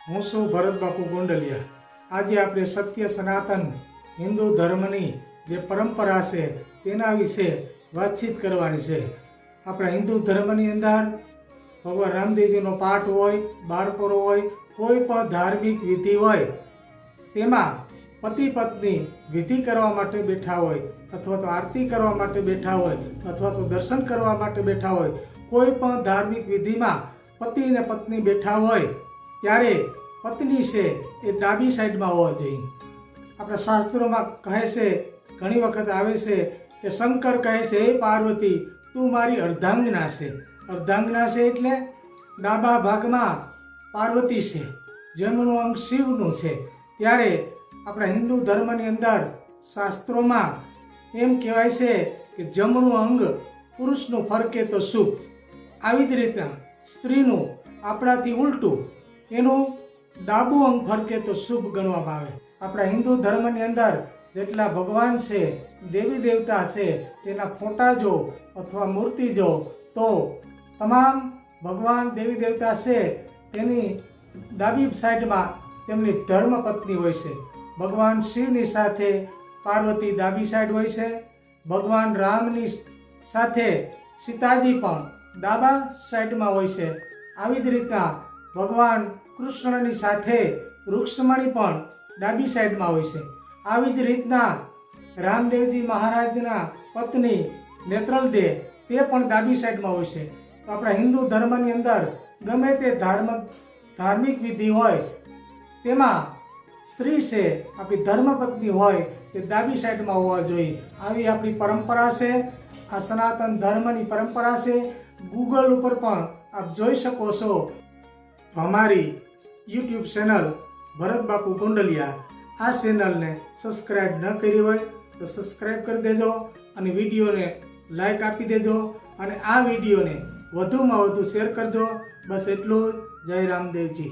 હું છું ભરત બાપુ ગોંડલિયા। આજે આપણે સત્ય સનાતન હિન્દુ ધર્મની જે પરંપરા છે તેના વિશે વાતચીત કરવાની છે। આપણા હિન્દુ ધર્મની અંદર ભગવાન રામદેવજીનો પાઠ હોય, બારપોરો હોય, કોઈ પણ ધાર્મિક વિધિ હોય તેમાં પતિ પત્ની વિધિ કરવા માટે બેઠા હોય અથવા તો આરતી કરવા માટે બેઠા હોય અથવા તો દર્શન કરવા માટે બેઠા હોય, કોઈ પણ ધાર્મિક વિધિમાં પતિ અને પત્ની બેઠા હોય ત્યારે પત્ની છે એ ડાબી સાઈડમાં હોવા જોઈએ। આપણા શાસ્ત્રોમાં કહે છે, ઘણી વખત આવે છે કે શંકર કહે છે, હે પાર્વતી તું મારી અર્ધાંગના છે। અર્ધાંગના છે એટલે ડાબા ભાગમાં પાર્વતી છે, જમણું અંગ શિવનું છે। ત્યારે આપણા હિન્દુ ધર્મની અંદર શાસ્ત્રોમાં એમ કહેવાય છે કે જમણું અંગ પુરુષનું ફરકે તો શુભ, આવી જ રીતના સ્ત્રીનું આપણાથી ઉલટું એનું ડાબું અંગ ફરકે તો શુભ ગણવામાં આવે। આપણા હિન્દુ ધર્મની અંદર જેટલા ભગવાન છે, દેવી દેવતા છે, તેના ફોટા જો અથવા મૂર્તિ જો તો તમામ ભગવાન દેવી દેવતા છે તેની ડાબી સાઈડમાં તેમની ધર્મપત્ની હોય છે। ભગવાન શિવની સાથે પાર્વતી ડાબી સાઈડ હોય છે, ભગવાન રામની સાથે સીતાજી પણ ડાબા સાઈડમાં હોય છે। આવી જ રીતના ભગવાન કૃષ્ણની સાથે રૂક્ષ્મણી પણ ડાબી સાઈડમાં હોય છે। આવી જ રીતના રામદેવજી મહારાજના પત્ની નેત્રલદેહ તે પણ ડાબી સાઈડમાં હોય છે। તો આપણા હિન્દુ ધર્મની અંદર ગમે તે ધાર્મિક વિધિ હોય તેમાં સ્ત્રી છે આપણી ધર્મપત્ની હોય તે ડાબી સાઈડમાં હોવા જોઈએ। આવી આપણી પરંપરા છે, આ સનાતન ધર્મની પરંપરા છે। ગૂગલ ઉપર પણ આપ જોઈ શકો છો। અમારી યુટ્યુબ ચેનલ ભરત બાપુ ગોંડલિયા, આ ચેનલને સબસ્ક્રાઈબ ન કરી હોય તો સબસ્ક્રાઈબ કરી દેજો અને વિડીયોને લાઈક આપી દેજો અને આ વિડીયોને વધુમાં વધુ શેર કરજો। બસ એટલું જ। જય રામદેવજી।